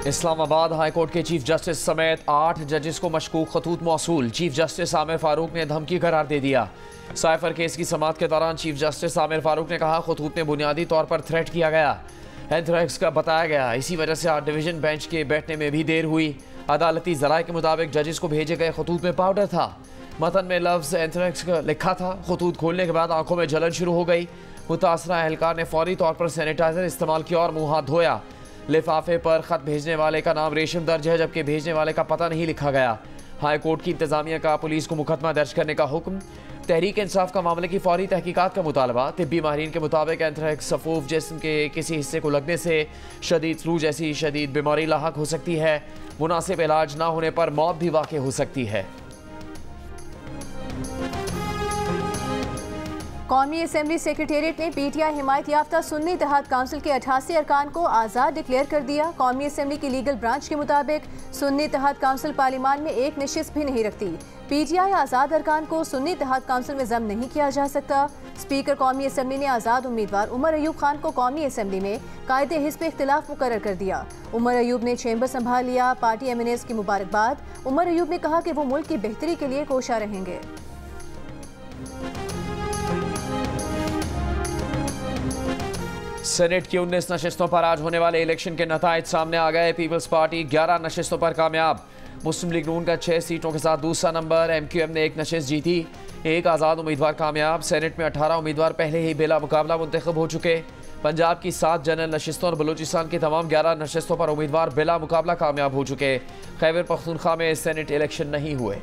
Islamabad high court के chief justice समेत 8 जजेस को मशकूक खतूत मौसूल। चीफ जस्टिस आमिर फारूक ने धमकी करार दे दिया। साइफर केस की समाअत के दौरान चीफ जस्टिस आमिर फारूक ने कहा, खतूत में बुनियादी तौर पर थ्रेट किया गया, एंथ्रैक्स का बताया गया। इसी वजह से 8 डिवीजन बेंच के बैठने में भी देर हुई। अदालती ज़राए के मुताबिक जजेस को भेजे गए खतूत में पाउडर था। मतन में लफ्ज़ एंथ्रैक्स का लिखा था। खतूत खोलने के बाद आंखों में जलन शुरू हो गई। मुतासरा एहलकार ने फौरी तौर पर सैनिटाइजर इस्तेमाल किया और मुंह हाथ धोया। लिफाफे पर खत भेजने वाले का नाम रेशम दर्ज है, जबकि भेजने वाले का पता नहीं लिखा गया। हाई कोर्ट की इंतजामिया का पुलिस को मुकदमा दर्ज करने का हुक्म। तहरीक इंसाफ का मामले की फौरी तहकीकात का मुतालबा। तिब्बी माहिरीन के मुताबिक एंथ्रैक्स सफूफ जिस्म के किसी हिस्से को लगने से शदीद फ्लू जैसी शदीद बीमारी लाहक हो सकती है। मुनासिब इलाज ना होने पर मौत भी वाक़ हो सकती है। कौमी असम्बली सेक्रेटेरिएट ने पीटीआई हिमायत याफ्ता सुन्नी इत्तेहाद काउंसिल के 88 अरकान को आज़ाद डिक्लेयर कर दिया। कौमी असम्बली की लीगल ब्रांच के मुताबिक सुन्नी इत्तेहाद काउंसिल पार्लियामान में एक नशिस्त भी नहीं रखती। पीटीआई आज़ाद अरकान को सुन्नी इत्तेहाद काउंसिल में ज़म नहीं किया जा सकता। स्पीकर कौमी असम्बली ने आज़ाद उम्मीदवार उमर अयूब खान को कौमी असम्बली में कायदे हिस्ब इख्तिलाफ मुकर्रर कर दिया। उमर अयूब ने चैम्बर संभाल लिया। पार्टी एमएनएस की मुबारकबाद। उमर अयूब ने कहा कि वो मुल्क की बेहतरी के लिए कोशा रहेंगे। सेनेट की 19 नशिस्तों पर आज होने वाले इलेक्शन के नताइज सामने आ गए। पीपल्स पार्टी 11 नशिस्तों पर कामयाब। मुस्लिम लीग नून का 6 सीटों के साथ दूसरा नंबर। एमक्यूएम ने 1 नशिस्त जीती। 1 आज़ाद उम्मीदवार कामयाब। सेनेट में 18 उम्मीदवार पहले ही बेला मुकाबला मुंतखब हो चुके। पंजाब की 7 जनरल नशिस्तों और बलूचिस्तान की तमाम 11 नशिस्तों पर उम्मीदवार बेला मुकाबला कामयाब हो चुके। खैबर पख्तूनख्वा में सेनेट इलेक्शन नहीं हुए।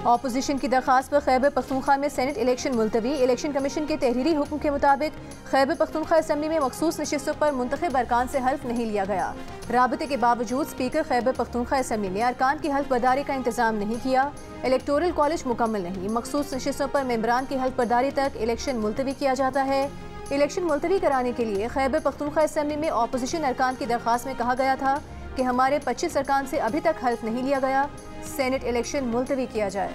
ऑपोजिशन की दरख्वास्त पर खैबर पख्तूनख्वा में सेनेट इलेक्शन मुलतवी। इलेक्शन कमीशन के तहरीरी हुक्म के मुताबिक खैबर पख्तूनख्वा असम्बली में मखसूस नशिस्तों पर मुंतखब अरकान से हल्फ नहीं लिया गया। राबते के बावजूद स्पीकर खैबर पख्तूनख्वा असम्बली ने अरकान की हल्फ बर्दारी का इंतजाम नहीं किया। इलेक्टोरल कॉलेज मुकम्मल नहीं। मखसूस नशिस्तों पर मेंबरान की हल्फ बर्दारी तक इलेक्शन मुलतवी किया जाता है। इलेक्शन मुलतवी कराने के लिए खैबर पख्तूनख्वा असम्बली में ऑपोजिशन अरकान की दरख्वास्त में कहा गया था कि हमारे 25 अरकान से अभी तक हल्फ नहीं लिया गया। सेनेट इलेक्शन मुलतवी किया जाए।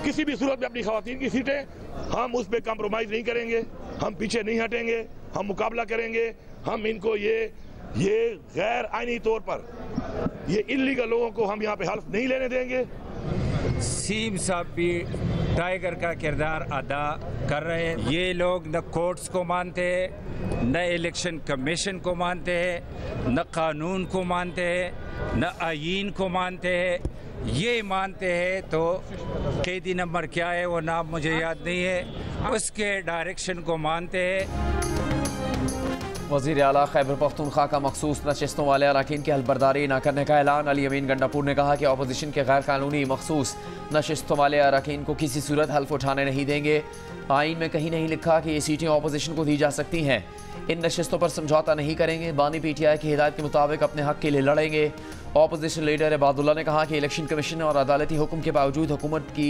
किसी भी सूरत में अपनी खवातीन की सीटें हम उस पर कॉम्प्रोमाइज नहीं करेंगे। हम पीछे नहीं हटेंगे। हम मुकाबला करेंगे। हम इनको ये गैर आईनी तौर पर ये इल्लीगल लोगों को हम यहाँ पे हल्फ नहीं लेने देंगे। सीम साहब भी टाइगर का किरदार अदा कर रहे हैं। ये लोग न कोर्ट्स को मानते हैं, न इलेक्शन कमीशन को मानते हैं, न कानून को मानते हैं, न आईन को मानते हैं। ये मानते हैं तो कैदी नंबर क्या है वो नाम मुझे याद नहीं है, उसके डायरेक्शन को मानते हैं। वज़ीर आला खैबर पख्तूनख्वा का मखसूस नशिस्तों वाले अरकान की हल्फबर्दारी न करने का ऐलान। अली अमीन गंडापुर ने कहा कि अपोजिशन के गैर कानूनी मखसूस नशिस्तों वाले अरकान को किसी सूरत हल्फ उठाने नहीं देंगे। आइन में कहीं नहीं लिखा कि ये सीटें अपोजिशन को दी जा सकती हैं। इन नशिस्तों पर समझौता नहीं करेंगे। बानी पीटीआई की हिदायत के मुताबिक अपने हक के लिए लड़ेंगे। ऑपोजिशन लीडर इबादुल्ला ने कहा कि इलेक्शन कमीशन और अदालती हुक्म के बावजूद हुकूमत की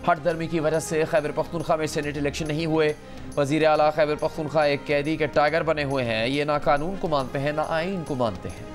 हट दर्मी की वजह से खैबर पख्तूनख्वा में सेनेट इलेक्शन नहीं हुए। वज़ीर आला खैबर पख्तूनख्वा एक कैदी के टाइगर बने हुए हैं। ये ना कानून को मानते हैं, ना आइन को मानते हैं।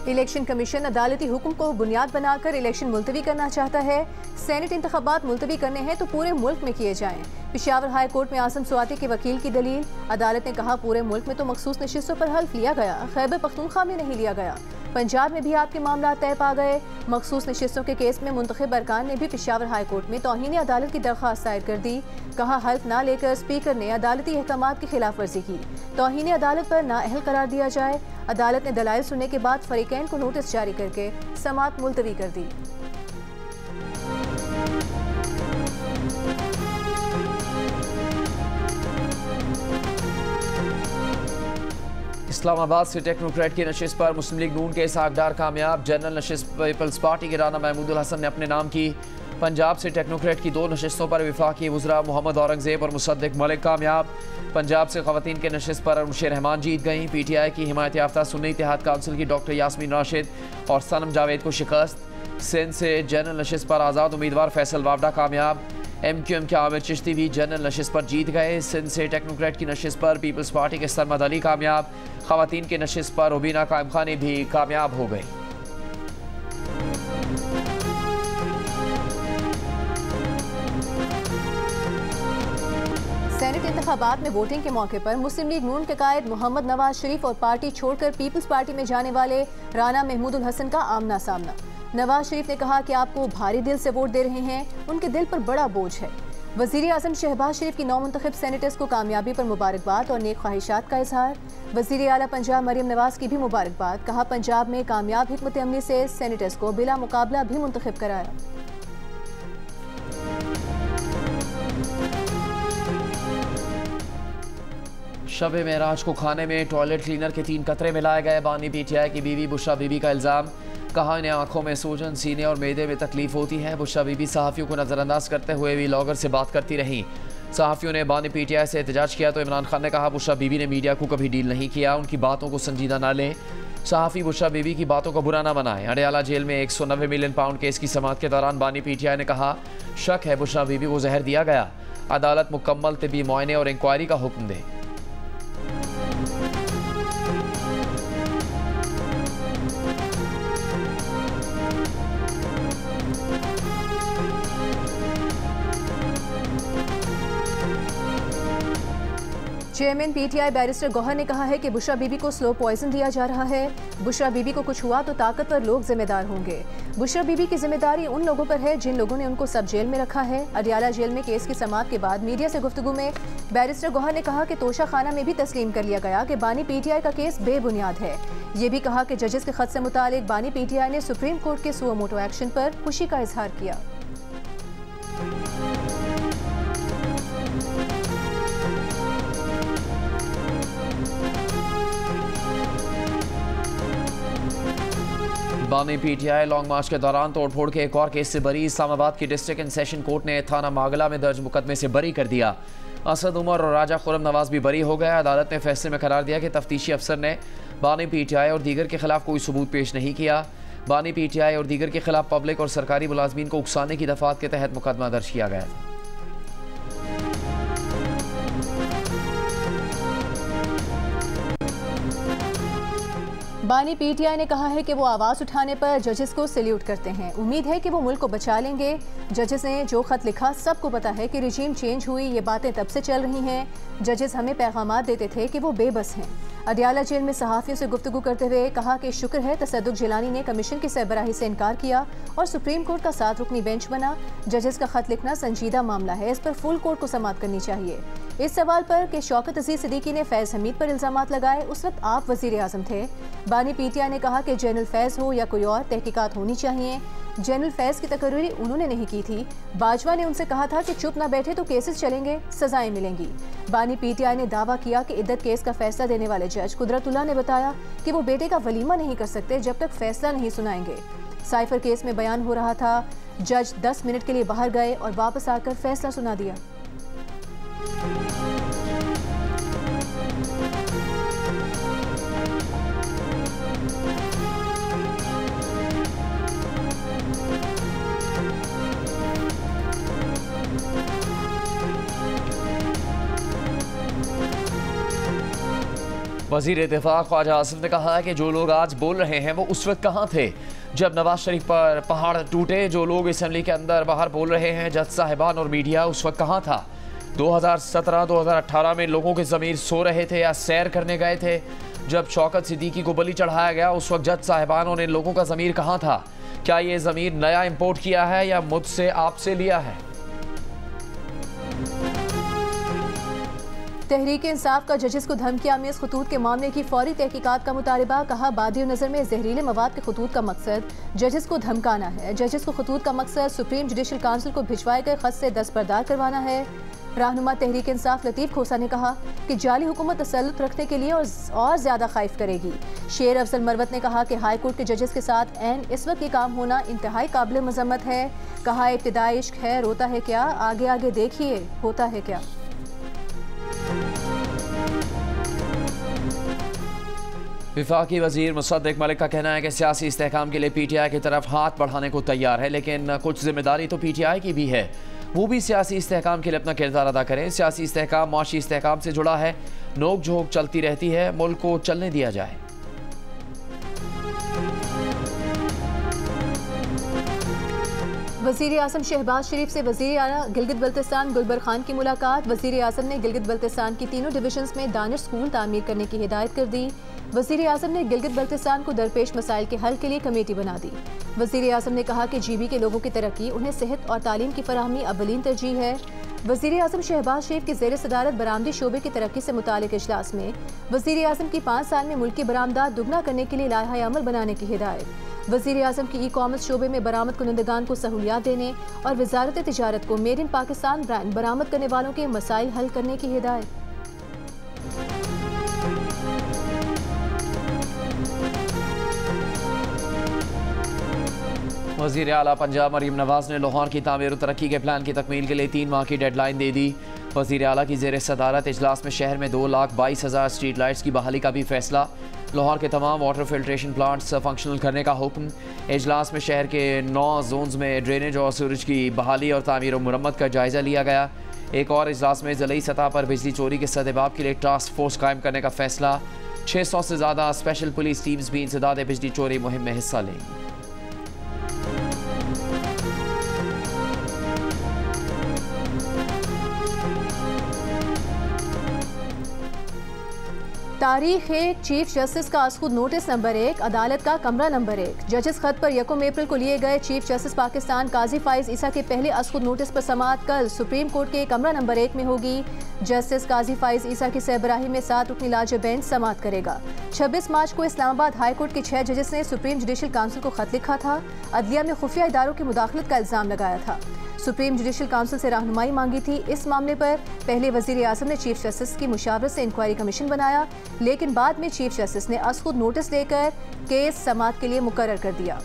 इलेक्शन कमीशन अदालती हुक्म को बुनियाद बनाकर इलेक्शन मुलतवी करना चाहता है। सेनेट इंतखाबात मुलतवी करने हैं तो पूरे मुल्क में किए जाएं। पेशावर हाई कोर्ट में आसम स्वाति के वकील की दलील। अदालत ने कहा, पूरे मुल्क में तो मखसूस नशिस्तों पर हल्फ लिया गया, खैबर पख्तूनख्वा में नहीं लिया गया। पंजाब में भी आपके मामला तय पा गए। मखसूस नशिस्तों के केस में मुंतखब अरकान ने भी पेशावर हाई कोर्ट में तौहीन अदालत की दरख्वास्त दायर कर दी। कहा, हल्फ ना लेकर स्पीकर ने अदालती अहकामात की खिलाफ वर्जी की। तौहीन अदालत पर नाअहल करार दिया जाए। अदालत ने दलाइल सुनने के बाद फरीकैन को नोटिस जारी करके समाअत मुलतवी कर दी। इस्लामाबाद से टेक्नोक्रेट की नशिस्त पर मुस्लिम लीग नून के इसहाकडार कामयाब। जनरल नशिस्त पीपल्स पार्टी के राना महमूदुल हसन ने अपने नाम की। पंजाब से टेक्नोक्रेट की 2 नशिस्तों पर वफाकी वज़रा मोहम्मद औरंगजेब और मुसद्दिक मलिक कामयाब। पंजाब से ख़वातीन के नशिस्त पर अरुशे रहमान जीत गईं। पीटीआई की हिमायत याफ्ता सुन्नी इत्तेहाद काउंसिल की डॉक्टर यास्मीन राशिद और सनम जावेद को शिकस्त। सिंध से जनरल नशिस्त पर आज़ाद उम्मीदवार फैसल वावडा कामयाब। MQM के आमिर चिश्ती भी जनरल नशिस्त पर जीत गए। सिंध से टेक्नोक्रेट की नशिस्त पर पीपल्स पार्टी के सरमद अली कामयाब। खवातीन की नशिस्त पर रुबीना कायम खानी भी कामयाब हो गई। सेनेट इंतखाबात में वोटिंग के मौके पर मुस्लिम लीग नून के कायद मोहम्मद नवाज शरीफ और पार्टी छोड़कर पीपल्स पार्टी में जाने वाले राना महमूदुल हसन का आमना सामना। नवाज शरीफ ने कहा कि आपको भारी दिल से वोट दे रहे हैं, उनके दिल पर बड़ा बोझ है। वजीर आजम शहबाज शरीफ की नौमुंतखब सेनेटर्स को कामयाबी पर मुबारकबाद और नेक ख्वाहिशात का इजहार। वजीर आला पंजाब मरियम नवाज की भी मुबारकबाद। कहा पंजाब में कामयाब हिकमत अमली से सेनेटर्स को बिला मुकाबला भी मुंतखब कराया। शब मेराज को खाने में टॉयलेट क्लीनर के 3 कतरे मिलाए गए। बानी PTI की बीवी बुशरा बीबी का इल्ज़ाम। कहा इन्हें आंखों में सूजन, सीने और मैदे में तकलीफ होती है। बुशरा बीबी सहाफ़ियों को नज़रअंदाज करते हुए भी व्लॉगर से बात करती रहीं। सहाफ़ियों ने बानी PTI से एहतजाज किया तो इमरान खान ने कहा बुशरा बीबी ने मीडिया को कभी डील नहीं किया, उनकी बातों को संजीदा ना लें। सहाफ़ी बुशरा बीबी की बातों को बुरा ना बनाएं। अडयाला जेल में 190 मिलियन पाउंड केस की समाअत के दौरान बानी PTI ने कहा शक है बुशरा बीबी को जहर दिया गया। अदालत मुकम्मल तिब्बी मुआयने और इंक्वायरी का हुक्म दे। चेयरमैन PTI बैरिस्टर गौहर ने कहा है कि बुशरा बीबी को स्लो पॉइजन दिया जा रहा है। बुशरा बीबी को कुछ हुआ तो ताकतवर लोग जिम्मेदार होंगे। बुशरा बीबी की जिम्मेदारी उन लोगों पर है जिन लोगों ने उनको सब जेल में रखा है। अडयाला जेल में केस की समाअत के बाद मीडिया से गुफ्तगू में बैरिस्टर गौहर ने कहा कि तोशा खाना में भी तस्लीम कर लिया गया कि बानी PTI का केस बेबुनियाद है। ये भी कहा कि जजेस के खत से मुतालिक बानी PTI ने सुप्रीम कोर्ट के सुओ मोटो एक्शन पर खुशी का इजहार किया। बानी PTI लॉन्ग मार्च के दौरान तोड़फोड़ के एक और केस से बरी। इस्लामाबाद की डिस्ट्रिक्ट एंड सेशन कोर्ट ने थाना मागला में दर्ज मुकदमे से बरी कर दिया। असद उमर और राजा खुरम नवाज भी बरी हो गए। अदालत ने फैसले में करार दिया कि तफ्तीशी अफसर ने बानी PTI और दीगर के खिलाफ कोई सबूत पेश नहीं किया। बानी PTI और दीगर के खिलाफ पब्लिक और सरकारी मुलाजमीन को उकसाने की दफात के तहत मुकदमा दर्ज किया गया था। बानी PTI ने कहा है कि वो आवाज़ उठाने पर जजेस को सैल्यूट करते हैं। उम्मीद है कि वो मुल्क को बचा लेंगे। जजेस ने जो खत लिखा सबको पता है कि रिजीम चेंज हुई, ये बातें तब से चल रही हैं। जजेस हमें पैगामात देते थे कि वो बेबस हैं। अडयाला जेल में सहाफ़ियों से गुफ्तगू करते हुए कहा कि शुक्र है तसद्दुक जिलानी ने कमीशन की सरबराही से इनकार किया और सुप्रीम कोर्ट का 7 रुकनी बेंच बना। जजेस का खत लिखना संजीदा मामला है, इस पर फुल कोर्ट को समाअत करनी चाहिए। इस सवाल पर कि शौकत अजीज सिद्दीकी ने फैज़ हमीद पर इल्ज़ामात लगाए, उस वक्त आप वज़ीर आज़म थे। बानी PTI ने कहा कि जनरल फैज़ हो या कोई और, तहकीकात होनी चाहिए। जनरल फैज़ की तकरीरी उन्होंने नहीं की थी। बाजवा ने उनसे कहा था कि चुप ना बैठे तो केसेस चलेंगे, सजाएं मिलेंगी। बानी PTI ने दावा किया कि इद्दत केस का फैसला देने वाले जज कुदरतुल्लाह ने बताया कि वो बेटे का वलीमा नहीं कर सकते जब तक फैसला नहीं सुनाएंगे। साइफर केस में बयान हो रहा था, जज 10 मिनट के लिए बाहर गए और वापस आकर फैसला सुना दिया। वज़ीर दिफा ख्वाजा आसिफ ने कहा है कि जो लोग आज बोल रहे हैं वो उस वक्त कहाँ थे जब नवाज शरीफ पर पहाड़ टूटे। जो लोग असेंबली के अंदर बाहर बोल रहे हैं, जज साहिबान और मीडिया, उस वक्त कहाँ था। 2017-2018 में लोगों के ज़मीर सो रहे थे या सैर करने गए थे। जब शौकत सिद्दीकी को बलि चढ़ाया गया उस वक्त जज साहिबान और इन लोगों का ज़मीर कहाँ था। क्या ये ज़मीर नया इम्पोर्ट किया है या मुझसे आपसे लिया है। तहरीक इंसाफ का जजेस को धमकी आमेज खतूत के मामले की फौरी तहकीकात का मुतालबा। कहा बादियो नज़र में जहरीले मवाद के खतूत का मकसद जजेस को धमकाना है। जजेस को खतूत का मकसद सुप्रीम जुडिशल काउंसिल को भिजवाए गए खत से दस्तबरदार करवाना है। रहनुमा तहरीक इंसाफ लतीफ़ खोसा ने कहा कि जाली हुकूमत तसल्लुत रखने के लिए और ज़्यादा खौफ करेगी। शेर अफजल मरवत ने कहा कि हाई कोर्ट के जजेस के साथ ऐन इस वक्त ये काम होना इंतहाई काबिल मजम्मत है। कहा इब्तिदाई इश्क है, रोता है क्या, आगे आगे देखिए होता है क्या। वफाकी वजीर मुसद्दिक मलिक का कहना है कि सियासी इस्तेहकाम के लिए PTI की तरफ हाथ बढ़ाने को तैयार है, लेकिन कुछ जिम्मेदारी तो PTI की भी है। वो भी सियासी इस्तेहकाम के लिए अपना किरदार अदा करें। सियासी इस्तेहकाम माशी इस्तेहकाम से जुड़ा है, नोक झोंक चलती रहती है, मुल्क को चलने दिया जाए। वज़ीर आज़म शहबाज शरीफ से वज़ीर आला गिलगित बल्तिस्तान गुलबर खान की मुलाकात। वज़ीर आज़म ने गिलगित बल्तिस्तान की तीनों डिविजन्स में दानिश स्कूल तामीर करने की हिदायत कर दी। वज़ीर आज़म ने गिलगित बल्तिस्तान को दरपेश मसाइल के हल के लिए कमेटी बना दी। वज़ीर आज़म ने कहा कि GB के लोगों की तरक्की, उन्हें सेहत और तालीम की फराहमी अव्वलीन तरजीह है। वज़ीर आज़म शहबाज शरीफ की ज़ेर सदारत बरामदी शोबे की तरक्की से मुतालिक इजलास में वज़ीर आज़म की 5 साल में मुल्क की बरामदात दुगना करने के लिए लाहा अमल बनाने की हिदायत। वज़ीर आज़म की ई-कॉमर्स शोबे में बरामद कुनंदगान को सहूलियात देने और वजारत तिजारत को मेड इन पाकिस्तान ब्रांड बरामद करने वालों के मसाइल हल करने की हिदायत। वज़ीर आला पंजाब मरीम नवाज ने लाहौर की तामीर और तरक्की के प्लान की तकमील के लिए 3 माह की डेडलाइन दे दी। वज़ीर आला की ज़ेर सदारत इजलास में शहर में 2,22,000 स्ट्रीट लाइट्स की बहाली का भी फैसला। लाहौर के तमाम वाटर फिल्ट्रेशन प्लांट्स फंक्शनल करने का हुक्म। इजलास में शहर के 9 जोन्स में ड्रेनेज और सूरज की बहाली और तामीर और मुरम्मत का जायज़ा लिया गया। एक और इजलास में ज़िली सतह पर बिजली चोरी के सद्देबाब के लिए टास्क फोर्स कायम करने का फैसला। 600 से ज़्यादा स्पेशल पुलिस टीम्स भी इंसदाद बिजली चोरी मुहिम में हिस्सा लेंगी। तारीख 1 चीफ जस्टिस का आज खुद नोटिस नंबर 1, अदालत का कमरा नंबर 1। जजेस खत पर 1 अप्रैल को लिए गए चीफ जस्टिस पाकिस्तान काजी फाइज ईसा के पहले आज खुद नोटिस पर समाअत कल सुप्रीम कोर्ट के कमरा नंबर 1 में होगी। जस्टिस काजी फाइज ईसा की सरबराही में 7 रुकनी लाज बेंच समाअत करेगा। 26 मार्च को इस्लामाबाद हाई कोर्ट के 6 जजेस ने सुप्रीम जुडिशल काउंसिल को खत लिखा था। अदलिया में खुफिया इदारों की मुदाखलत का इल्जाम लगाया था। सुप्रीम जुडिशल काउंसिल से रहनुमाई मांगी थी। इस मामले पर पहले वज़ीर आज़म ने चीफ जस्टिस की मुशावरत से इंक्वायरी कमीशन बनाया, लेकिन बाद में चीफ जस्टिस ने आज खुद नोटिस देकर केस समाअत के लिए मुकर्रर कर दिया।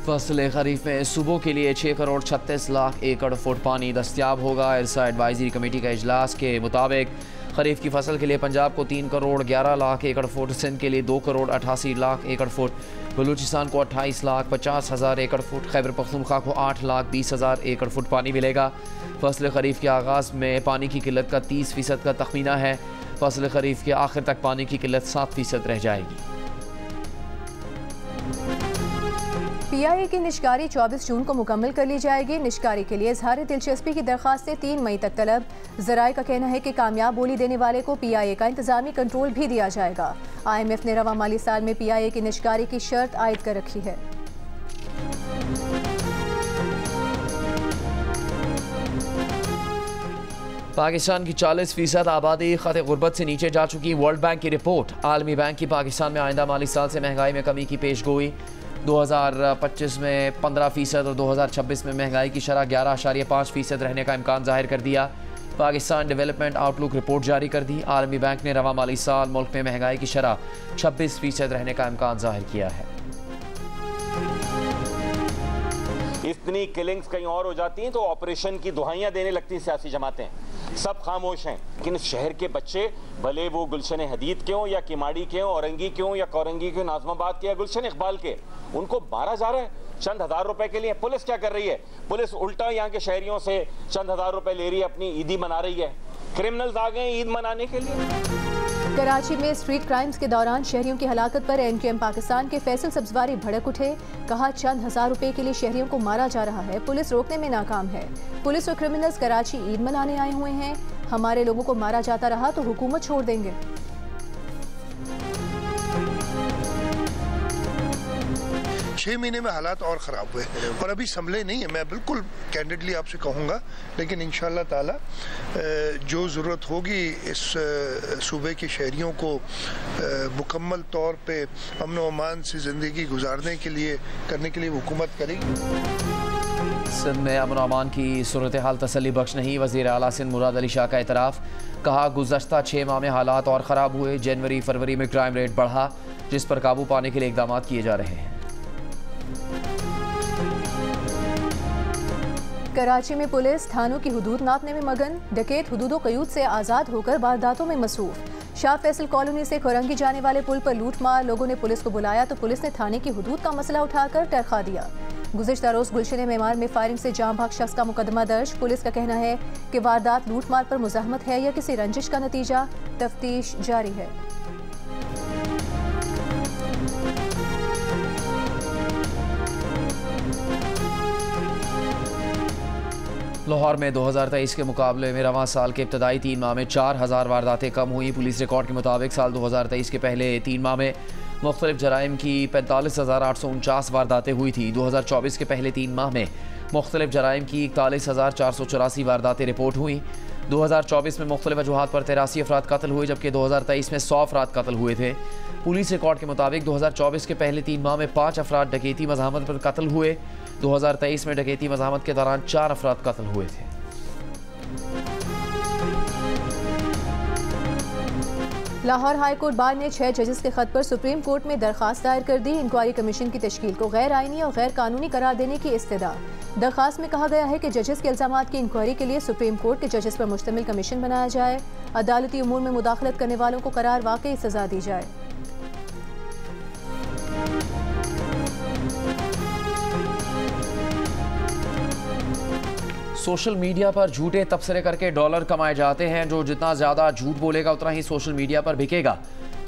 फसल खरीफ में सूबों के लिए 6 करोड़ 36 लाख एकड़ फुट पानी दस्तियाब होगा। इरसा एडवाइजरी कमेटी का इजलास के मुताबिक खरीफ की फसल के लिए पंजाब को 3 करोड़ 11 लाख एकड़ फुट, सिंध के लिए 2 करोड़ 88 लाख एकड़ फुट, बलूचिस्तान को 28 लाख 50 हज़ार एकड़ फुट, खैबर पख्तूनख्वा को 8 लाख 20 हज़ार एकड़ फुट पानी मिलेगा। फसल खरीफ के आगाज़ में पानी की किल्लत का 30% का तखमीना है। फसल खरीफ के आखिर तक पानी की किल्लत 7% रह जाएगी। PIA की निशकारी 24 जून को मुकम्मल कर ली जाएगी। निशकारी के लिए इजहार दिलचस्पी की दरख्वास्तें 3 मई तक तलब। ज़राए का कहना है कि कामयाब बोली देने वाले को PIA का इंतजामी कंट्रोल भी दिया जाएगा। IMF ने रवा माली साल में PIA की निशकारी की शर्त आयद कर रखी है। पाकिस्तान की 40% आबादी खत गुर्बत से नीचे जा चुकी। वर्ल्ड बैंक की रिपोर्ट। आलमी बैंक की पाकिस्तान में आइंदा माली साल से महंगाई में कमी की पेश गोई। 2025 में 15% और 2026 में महंगाई की शरह 11.5% रहने का इम्कान जाहिर कर दिया। पाकिस्तान डेवलपमेंट आउटलुक रिपोर्ट जारी कर दी। आलमी बैंक ने रवा माली साल मुल्क में महंगाई की शरह 26% रहने का इम्कान जाहिर किया है। इतनी किलिंग्स कहीं और हो जाती हैं तो ऑपरेशन की दुहाइयां देने लगती हैं सियासी जमातें। सब खामोश हैं, लेकिन इस शहर के बच्चे, भले वो गुलशन हदीद के हों या किमाड़ी के हों, औरंगी के हों या कोरंगी के, नाजमाबाद के या गुलशन इकबाल के, उनको मारा जा रहा है चंद हज़ार रुपए के लिए। पुलिस क्या कर रही है? पुलिस उल्टा यहाँ के शहरियों से चंद हज़ार रुपए ले रही है, अपनी ईदी मना रही है। क्रिमिनल्स आ गए ईद मनाने के लिए। कराची में स्ट्रीट क्राइम्स के दौरान शहरियों की हलाकत पर NKM पाकिस्तान के फैसल सब्जवारी भड़क उठे। कहा चंद हज़ार रुपए के लिए शहरियों को मारा जा रहा है, पुलिस रोकने में नाकाम है। पुलिस और क्रिमिनल्स कराची ईद मनाने आए हुए हैं। हमारे लोगों को मारा जाता रहा तो हुकूमत छोड़ देंगे। 6 महीने में हालात और ख़राब हुए और अभी संभले नहीं है। मैं बिल्कुल कैंडिडली आपसे कहूँगा, लेकिन इंशाअल्लाह ताला जो ज़रूरत होगी इस सूबे के शहरियों को मुकम्मल तौर पे अमन व अमान से ज़िंदगी गुजारने के लिए करने के लिए हुकूमत करेगी। सिंध में अमन अमान की सूरत हाल तसल्ली बख्श नहीं। वज़ीर आला सिंध मुराद अली शाह का एतराफ़। कहा गुज़श्ता 6 माह में हालात और ख़राब हुए। जनवरी फरवरी में क्राइम रेट बढ़ा, जिस पर काबू पाने के लिए इक़दाम किए जा रहे हैं। कराची में पुलिस थानों की हुदूद नापने में मगन, डकैत हुदूदो क़यूद से आज़ाद होकर वारदातों में मसरूफ। शाह फैसल कॉलोनी से खुरंगी जाने वाले पुल पर लूट मार, लोगों ने पुलिस को बुलाया तो पुलिस ने थाने की हुदूद का मसला उठाकर टरखा दिया। गुज़िश्ता रोज़ गुलशन मेमार में फायरिंग से जाँ भाग शख्स का मुकदमा दर्ज। पुलिस का कहना है कि वारदात लूट मार पर मुज़ाहमत है या किसी रंजिश का नतीजा, तफ्तीश जारी है। लाहौर में 2023 के मुकाबले में रवां साल के इब्तदाई 3 माह में 4000 वारदातें कम हुई। पुलिस रिकॉर्ड के मुताबिक साल 2023 के पहले 3 माह में मुख्तलिफ जराइम की 45,849 वारदातें हुई थी। 2024 के पहले 3 माह में मुख्तलिफ जराइम की 41,484 वारदातें रिपोर्ट हुई। 2024 में मुख्तलिफ वजूहात पर 83 अफराद कत्ल हुए, जबकि 2023 में 100 अफराद कत्ल हुए थे। पुलिस रिकॉर्ड के मुताबिक 2024 के पहले 3 माह में 5 अफराद डकैती मज़ाहमत पर कत्ल हुए। 2023 में डकैती मज़ाहमत के दौरान 4 अफराद कत्ल हुए थे। लाहौर हाई कोर्ट बार ने 6 जजेस के खत पर सुप्रीम कोर्ट में दरखास्त दायर कर दी। इंक्वायरी कमीशन की तश्कील को गैर आइनी और गैर कानूनी करार देने की इस्तदा। दरखास्त में कहा गया है कि जजेस के इल्जामात की इंक्वायरी के लिए सुप्रीम कोर्ट के जजेस पर मुश्तमिल कमीशन बनाया जाए। अदालती उमूर में मुदाखलत करने वालों को करार वाकई सजा दी जाए। सोशल मीडिया पर झूठे तबसरे करके डॉलर कमाए जाते हैं। जो जितना ज़्यादा झूठ बोलेगा उतना ही सोशल मीडिया पर बिकेगा।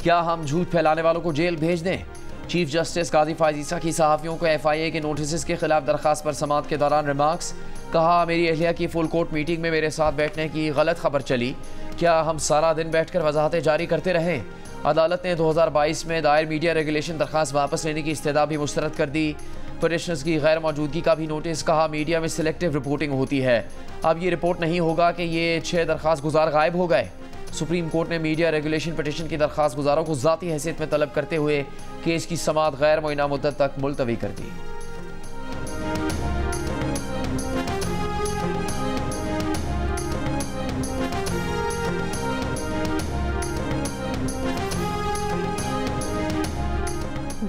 क्या हम झूठ फैलाने वालों को जेल भेज दें? चीफ जस्टिस काजी फायज ईसा की सहाफ़ियों को FIA के नोटिस के खिलाफ दरख्वास्त पर समाअत के दौरान रिमार्क्स। कहा, मेरी अहलिया की फुल कोर्ट मीटिंग में मेरे साथ बैठने की गलत खबर चली। क्या हम सारा दिन बैठकर वजाहतें जारी करते रहें? अदालत ने 2022 में दायर मीडिया रेगुलेशन दरख्वास्त वापस लेने की इस्तदा भी मुस्तरद कर दी। पटिशनर्स की गैर मौजूदगी का भी नोटिस। कहा, मीडिया में सिलेक्टिव रिपोर्टिंग होती है। अब ये रिपोर्ट नहीं होगा कि ये 6 दरख्वास्त गुजार गायब हो गए। सुप्रीम कोर्ट ने मीडिया रेगुलेशन पटिशन की दरख्वास्त गुजारों को ज़ाती हैसियत में तलब करते हुए केस की समाअत गैर मुअय्यना मुद्दत तक मुलतवी कर दी।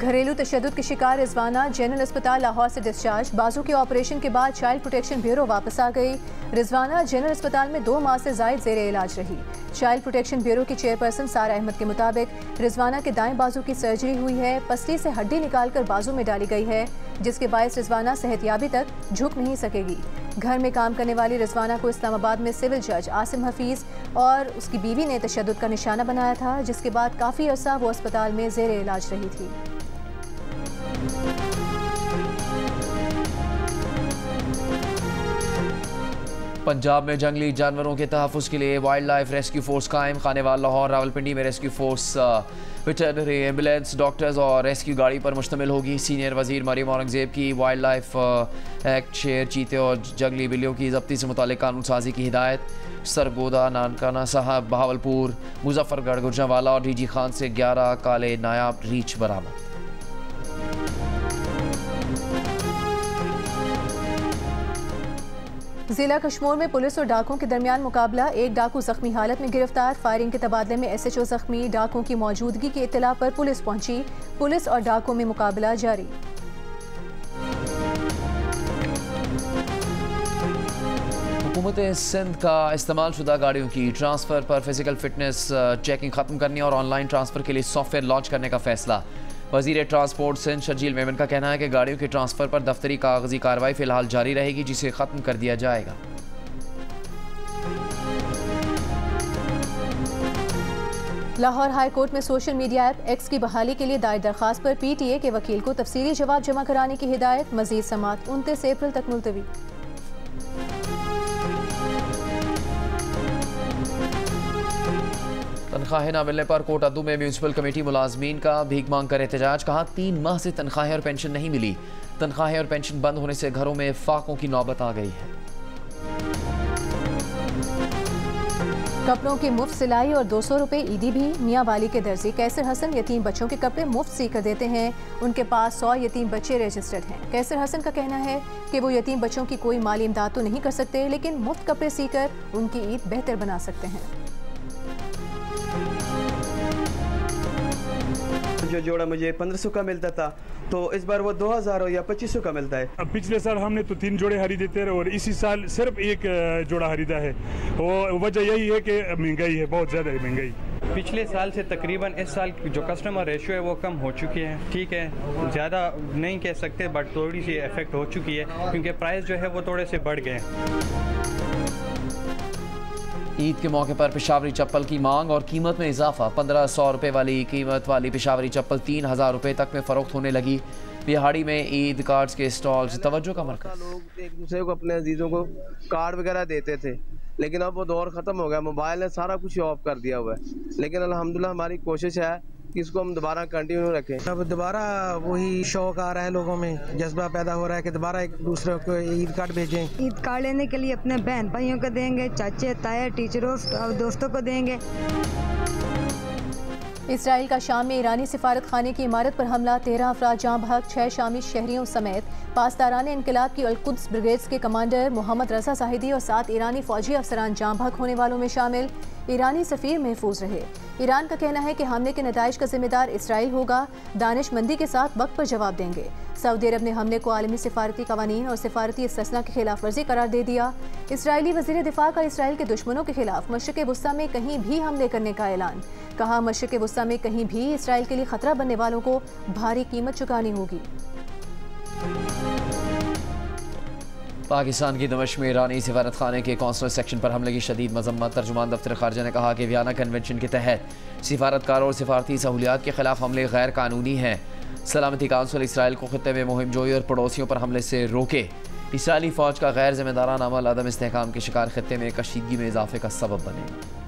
घरेलू तशद्दुद की शिकार रिजवाना जनरल अस्पताल लाहौर से डिस्चार्ज। बाजू के ऑपरेशन के बाद चाइल्ड प्रोटेक्शन ब्यूरो वापस आ गई। रिजवाना जनरल अस्पताल में 2 माह से ज़ायद ज़ेरे इलाज रही। चाइल्ड प्रोटेक्शन ब्यूरो की चेयरपर्सन सारा अहमद के मुताबिक रिजवाना के दाएं बाजू की सर्जरी हुई है। पसली से हड्डी निकालकर बाजू में डाली गई है, जिसके बायस रिजवाना सेहतयाबी तक झुक नहीं सकेगी। घर में काम करने वाली रिजवाना को इस्लामाबाद में सिविल जज आसिम हफीज़ और उसकी बीवी ने तशद्दुद का निशाना बनाया था, जिसके बाद काफ़ी अरसा वो अस्पताल में ज़ेरे इलाज रही थी। पंजाब में जंगली जानवरों के तहफ़्फ़ुज़ के लिए वाइल्ड लाइफ रेस्क्यू फोर्स कायम। खानेवाल लाहौर रावलपिंडी में rescue force veterinary ambulance doctors और रेस्क्यू गाड़ी पर मुश्तमिल होगी। सीनियर वज़ीर मरियम औरंगज़ेब की वाइल्ड लाइफ एक्ट शेर, चीते और जंगली बिल्लियों की ज़ब्ती से मुताल्लिक़ कानून साजी की हिदायत। सरगोदा, नानकाना साहब, बहावलपुर, मुजफ्फरगढ़, गुजरांवाला और DG खान से 11 काले नायाब रीछ बरामद। जिला कश्मीर में पुलिस और डाकुओं के दरमियान मुकाबला। एक डाकू जख्मी हालत में गिरफ्तार। फायरिंग के तबादले में SHO जख्मी। डाकुओं की मौजूदगी की इत्तला पर पुलिस पहुंची। पुलिस और डाकुओं में मुकाबला जारी। हुकूमत सिंध का इस्तेमाल शुदा गाड़ियों की ट्रांसफ़र पर फिजिकल फिटनेस चेकिंग ख़त्म करने और ऑनलाइन ट्रांसफ़र के लिए सॉफ्टवेयर लॉन्च करने का फैसला। वज़ीर ट्रांसपोर्ट सिंध शर्जील मेमन का कहना है कि गाड़ियों के ट्रांसफ़र पर दफ्तरी कागजी कार्रवाई फ़िलहाल जारी रहेगी, जिसे ख़त्म कर दिया जाएगा। लाहौर हाई कोर्ट में सोशल मीडिया ऐप X की बहाली के लिए दायर दरख्वास्त पर PTA के वकील को तफसीली जवाब जमा कराने की हिदायत। मज़ीद समाअत 29 अप्रैल तक मुलतवी। तनख्वाहें न मिलने पर कोटादू में म्यूनसिपल कमेटी मुलाजमीन का भीख मांग कर एहतजाज। कहा, 3 माह से तनख्वाहें और पेंशन नहीं मिली। तनख्वाहें और पेंशन बंद होने से घरों में फाकों की नौबत आ गई है। कपड़ों की मुफ्त सिलाई और 200 रुपये ईदी भी। मियाँ वाली के दर्जी कैसर हसन यतीम बच्चों के कपड़े मुफ्त सी कर देते हैं। उनके पास 100 यतीम बच्चे रजिस्टर्ड हैं। कैसर हसन का कहना है कि वो यतीम बच्चों की कोई माली इमदाद तो नहीं कर सकते, लेकिन मुफ्त कपड़े सीकर उनकी ईद बेहतर बना सकते हैं। जो जोड़ा मुझे 1500 का मिलता था तो इस बार वो 2000 या 2500 का मिलता है। अब पिछले साल हमने तो 3 जोड़े खरीदे थे और इसी साल सिर्फ 1 जोड़ा खरीदा है। वो वजह यही है कि महंगाई है, बहुत ज़्यादा है महंगाई। पिछले साल से तकरीबन इस साल जो कस्टमर रेशियो है वो कम हो चुकी है। ठीक है, ज़्यादा नहीं कह सकते बट थोड़ी सी इफेक्ट हो चुकी है क्योंकि प्राइस जो है वो थोड़े से बढ़ गए हैं। ईद के मौके पर पेशावरी चप्पल की मांग और कीमत में इजाफा। 1500 रुपये वाली कीमत वाली पेशावरी चप्पल 3000 रुपये तक में फ़रोख्त होने लगी। बिहाड़ी में ईद कार्ड्स के स्टॉल्स तवज्जो का मरकज़। लोग एक दूसरे को अपने अजीज़ों को कार्ड वगैरह देते थे, लेकिन अब वो दौर ख़त्म हो गया। मोबाइल ने सारा कुछ ऑफ कर दिया हुआ है, लेकिन अल्हम्दुलिल्लाह हमारी कोशिश है कि इसको हम दोबारा कंटिन्यू रखें। अब दोबारा वही शौक आ रहा है, लोगों में जज्बा पैदा हो रहा है कि दोबारा एक दूसरे को ईद कार्ड भेजें। ईद कार्ड लेने के लिए अपने बहन भाइयों को देंगे, चाचे ताए टीचरों और दोस्तों को देंगे। इसराइल का शाम में ईरानी सिफारत खाने की इमारत पर हमला, 13 अफराद जाँ बहक, 6 शामी शहरियों समेत पासदारान इनकलाब की अल-कुद्स ब्रिगेड्स के कमांडर मोहम्मद रजा साहिदी और 7 ईरानी फौजी अफसरान जाँ बहक होने वालों में शामिल। ईरानी सफ़ीर महफूज रहे। ईरान का कहना है कि हमले के नताइज का जिम्मेदार इसराइल होगा, दानिशमंदी के साथ वक्त पर जवाब देंगे। सऊदी अरब ने हमले को आलमी सिफारती कवानीन और सिफारती इस्तिस्ना की खिलाफ वर्जी करार दे दिया। इसराइली वज़ीर दिफा का इसराइल के दुश्मनों के खिलाफ मशरिक़ वुस्ता में कहीं भी हमले करने का ऐलान। कहा, मशरिक़ वुस्ता में कहीं भी इसराइल के लिए खतरा बनने वालों को भारी कीमत चुकानी होगी। पाकिस्तान की दमिश्क में ईरानी सिफारत खाने के कौंसलर सेक्शन पर हमले की शदीद मजम्मत। तर्जुमान दफ्तर खारजा ने कहा कि वियना कन्वेंशन के तहत सिफारतकारों और सिफारती सहूलियात के खिलाफ हमले गैर कानूनी हैं। सलामती काउंसिल इसराइल को खित्ते में मुहिम जोई और पड़ोसियों पर हमले से रोके। इसराइली फ़ौज का गैर जिम्मेदाराना अमल अदम इस्तेहकाम के शिकार खित्ते में कशीदगी में इजाफे का सबब बनेगा।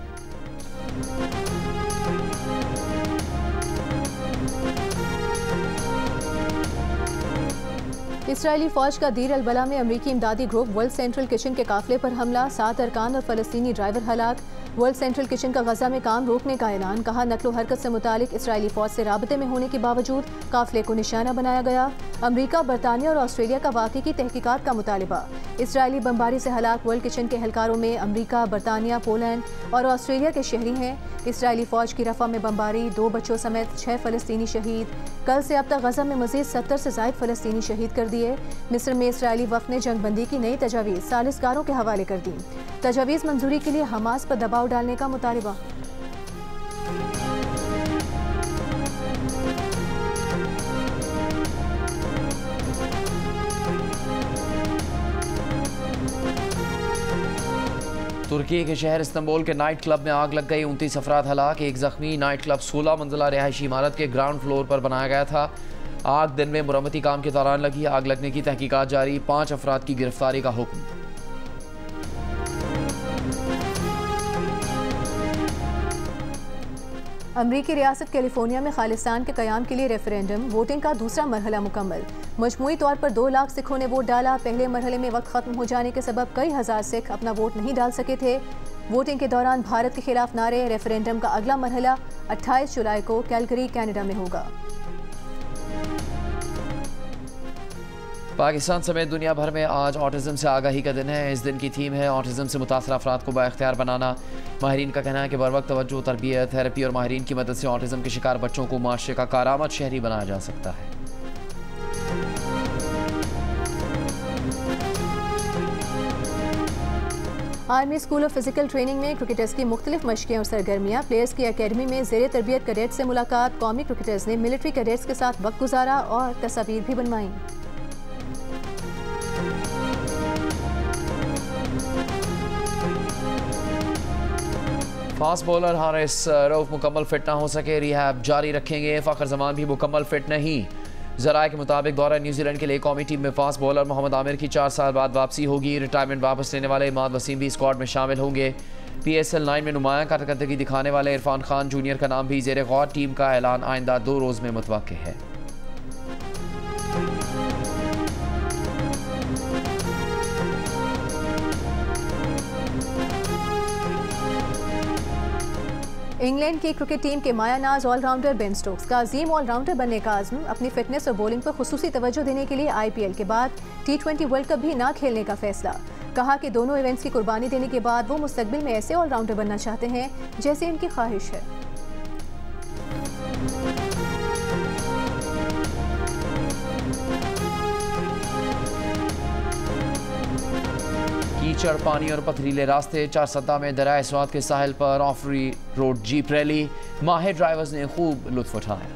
इसराइली फौज का दीर अल-बला में अमरीकी इमदादी ग्रुप वर्ल्ड सेंट्रल किचन के काफिले पर हमला, 7 अरकान और फलस्तीनी ड्राइवर हलाक। वर्ल्ड सेंट्रल किचन का गजा में काम रोकने का ऐलान। कहा, नकलो हरकत से मुतालिक इसराइली फौज से राबते में होने के बावजूद काफिले को निशाना बनाया गया। अमरीका, बरतानिया और ऑस्ट्रेलिया का वाक़ई की तहकीकात का मुतालिबा। इसराइली बमबारी से हलाक वर्ल्ड किचन के एहलकारों में अमरीका, बरतानिया, पोलैंड और ऑस्ट्रेलिया के शहरी हैं। इसराइली फौज की रफा में बमबारी, 2 बच्चों समेत 6 फलस्तीनी शहीद। कल से अब तक गजा में मजीद 70 से ज़ायद फलस्तीनी शहीद कर दिए। मिस्र में इसराइली वफ़द ने जंगबंदी की नई तजावीज़ सालिसकारों के हवाले कर दी। तजावीज़ मंजूरी के लिए हमास पर दबाव डालने का मुतालिबा। तुर्की के शहर इस्तांबुल के नाइट क्लब में आग लग गई, 29 अफराद हलाक, 1 जख्मी। नाइट क्लब 16 मंजिला रिहायशी इमारत के ग्राउंड फ्लोर पर बनाया गया था। आग दिन में मुरम्मती काम के दौरान लगी। आग लगने की तहकीकात जारी, 5 अफराद की गिरफ्तारी का हुक्म। अमरीकी रियासत कैलिफोर्निया में खालिस्तान के क़याम के लिए रेफरेंडम, वोटिंग का दूसरा मरहला मुकम्मल। मजमूई तौर पर 2 लाख सिखों ने वोट डाला। पहले मरहले में वक्त खत्म हो जाने के सबब कई हज़ार सिख अपना वोट नहीं डाल सके थे। वोटिंग के दौरान भारत के खिलाफ नारे। रेफरेंडम का अगला मरहला 28 जुलाई को कैलगरी, कनाडा में होगा। पाकिस्तान समेत दुनिया भर में आज ऑटिज़म से आगाही का दिन है। इस दिन की थीम है ऑटिज़म से मुतासर अफराद को बाइख्तियार बनाना। माहिरीन का कहना है कि बरवक्त तवज्जो, तरबियत, थेरेपी और माहिरीन की मदद से ऑटिज़म के शिकार बच्चों को माशरे का कारामद शहरी बनाया जा सकता है। Army school of physical training में क्रिकेटर्स की मुख्तलिफ मशक़ें और सरगर्मियाँ। प्लेयर्स की अकेडमी में ज़ेर तरबियत कैडेट्स से मुलाकात। कौमी क्रिकेटर्स ने मिलिट्री कैडेट्स के साथ वक्त गुजारा और तस्वीर भी बनवाई। फास्ट बॉलर हारिस रऊफ मुकम्मल फिट ना हो सके, रिहैब जारी रखेंगे। फ़खर जमान भी मुकम्मल फिट नहीं। ज़राए के मुताबिक दौरा न्यूजीलैंड के लिए कौमी टीम में फास्ट बॉलर मोहम्मद आमिर की 4 साल बाद वापसी होगी। रिटायरमेंट वापस लेने वाले इमाद वसीम भी स्क्वाड में शामिल होंगे। PSL 9 में नुमायां कारकर्दगी दिखाने वाले इरफान खान जूनियर का नाम भी ज़ेर गौर। टीम का ऐलान आइंदा 2 रोज़ में मुतवक्किल है। इंग्लैंड की क्रिकेट टीम के मायानाज ऑलराउंडर बेन स्टोक्स का अजीम ऑलराउंडर बनने का आज़म। अपनी फिटनेस और बॉलिंग पर खुसूसी तवज्जो देने के लिए IPL के बाद T20 वर्ल्ड कप भी ना खेलने का फैसला। कहा कि दोनों इवेंट्स की कुर्बानी देने के बाद वो मुस्तकबिल में ऐसे ऑलराउंडर बनना चाहते हैं जैसे इनकी ख्वाहिश है। कीचड़, पानी और पथरीले रास्ते। चारसद्दा में दरियाए स्वात के साहिल पर ऑफ रोड जीप रैली, माहिर ड्राइवर्स ने खूब लुत्फ उठाया।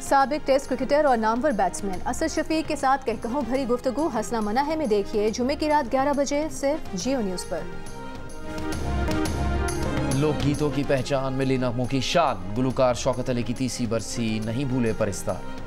साबिक टेस्ट क्रिकेटर और नामवर बैट्समैन असद शफीक के साथ कहकहों भरी गुफ्तगू हंसना मना है में देखिए जुमे की रात 11 बजे सिर्फ जियो न्यूज़ पर। लोकगीतों की पहचान मिली नगमों की शान, गुलकार शौकत अली की तीसरी बरसी नहीं भूले परिस्तार।